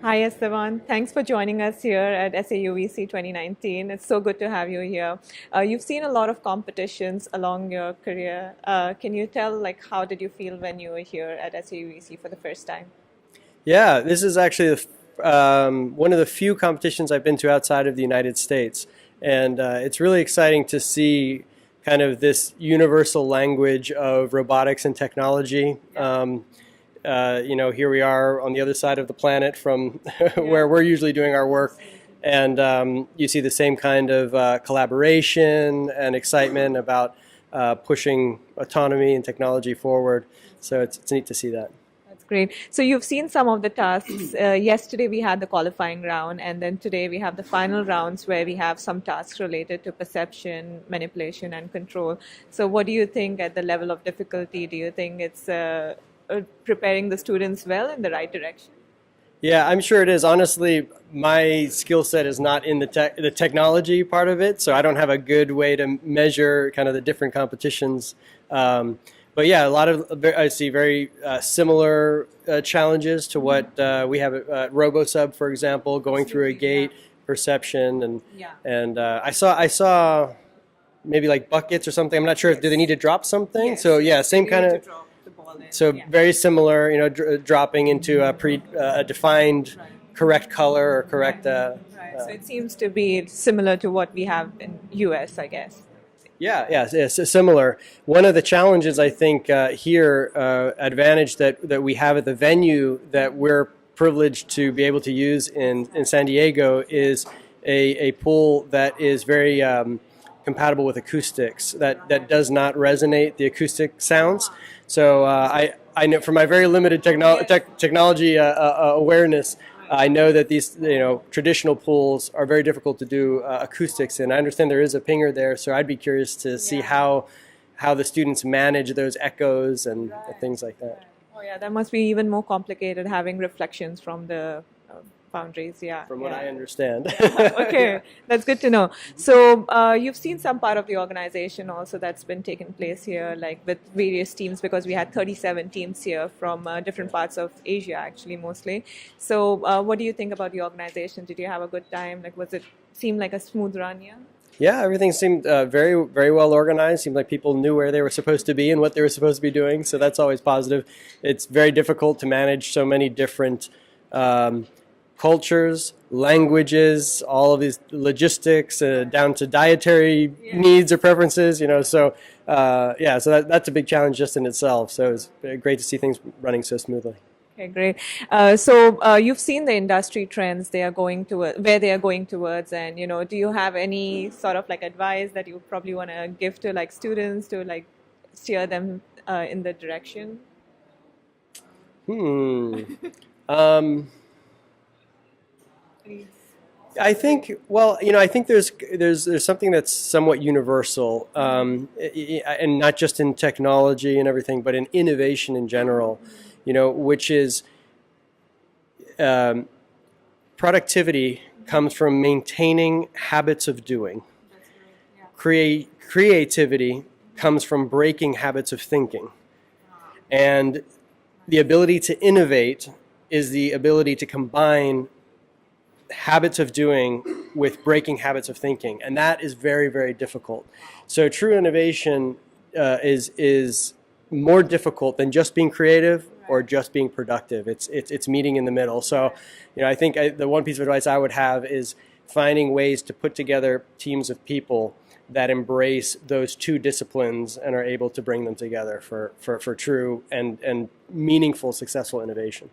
Hi, Esteban. Thanks for joining us here at SAUVC 2019. It's so good to have you here. You've seen a lot of competitions along your career. Can you tell, how did you feel when you were here at SAUVC for the first time? Yeah, this is actually one of the few competitions I've been to outside of the United States. And it's really exciting to see kind of this universal language of robotics and technology. Here we are on the other side of the planet from where we're usually doing our work. And you see the same kind of collaboration and excitement about pushing autonomy and technology forward. So it's neat to see that. That's great. So you've seen some of the tasks. Yesterday we had the qualifying round, and then today we have the final rounds where we have some tasks related to perception, manipulation, and control. So what do you think at the level of difficulty? Do you think it's preparing the students well in the right direction? Yeah, I'm sure it is. Honestly, my skill set is not in the technology part of it, so I don't have a good way to measure kind of the different competitions. But yeah, I see very similar challenges to what we have at RoboSub, for example, going through a gate, perception, and I saw maybe like buckets or something. I'm not sure. Do they need to drop something? Yes. So yeah, same You kind need of. to drop the ball in. So Yeah. very similar, dropping into a defined Right. correct color or correct. Right. So it seems to be similar to what we have in US, I guess. Yeah, similar. One of the challenges I think here, advantage that we have at the venue that we're privileged to be able to use in San Diego is a pool that is very compatible with acoustics, that does not resonate the acoustic sounds. So I know from my very limited technology awareness, I know that these traditional pools are very difficult to do acoustics in. I understand there is a pinger there, so I'd be curious to see how the students manage those echoes and things like that. Oh yeah, that must be even more complicated having reflections from the boundaries. Yeah. From what yeah. I understand. Okay, that's good to know. So you've seen some part of the organization also that's been taking place here, like with various teams, because we had 37 teams here from different parts of Asia, actually, mostly. So what do you think about the organization? Did you have a good time? Like, was it seem like a smooth run? Yeah. Yeah, everything seemed very, very well organized. Seemed like people knew where they were supposed to be and what they were supposed to be doing. So that's always positive. It's very difficult to manage so many different cultures, languages, all of these logistics, down to dietary needs or preferences. So that's a big challenge just in itself. So it's great to see things running so smoothly. Okay, great. So you've seen the industry trends they are going to where they are going towards, and do you have any sort of like advice that you probably want to give to like students to like steer them in the direction? Hmm. Um, I think, well, I think there's something that's somewhat universal, and not just in technology and everything, but in innovation in general, which is productivity comes from maintaining habits of doing. Creativity comes from breaking habits of thinking. And the ability to innovate is the ability to combine habits of doing with breaking habits of thinking, and that is very, very difficult. So true innovation is more difficult than just being creative or just being productive. It's meeting in the middle. So I think the one piece of advice I would have is finding ways to put together teams of people that embrace those two disciplines and are able to bring them together for true and meaningful, successful innovation.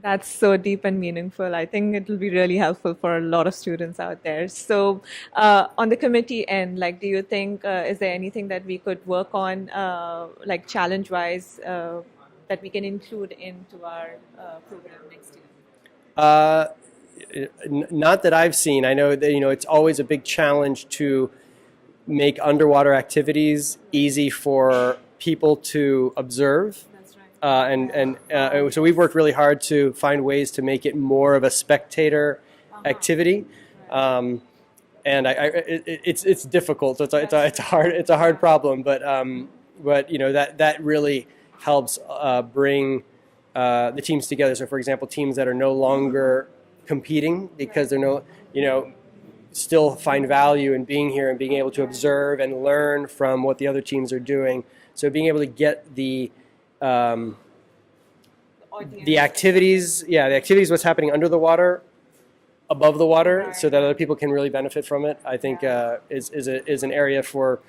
That's so deep and meaningful. I think it will be really helpful for a lot of students out there. So, on the committee end, like, do you think is there anything that we could work on, like challenge-wise, that we can include into our program next year? Uh, Not that I've seen. I know that it's always a big challenge to make underwater activities easy for people to observe. That's right. So we've worked really hard to find ways to make it more of a spectator activity. And it's difficult. So it's a hard problem. But that really helps bring the teams together. So for example, teams that are no longer competing because they're no, still find value in being here and being able to observe and learn from what the other teams are doing. So being able to get the activities, what's happening under the water, above the water, so that other people can really benefit from it, I think is an area for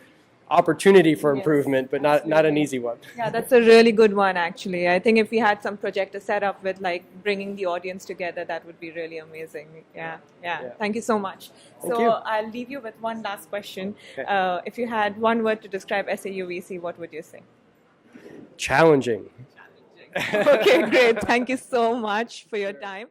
opportunity for improvement, but not an easy one. Yeah, that's a really good one, actually. I think if we had some projector set up with like bringing the audience together, that would be really amazing. Yeah. Thank you so much. Thank you. I'll leave you with one last question. Okay. If you had one word to describe SAUVC, what would you say? Challenging. Okay, great. Thank you so much for your time.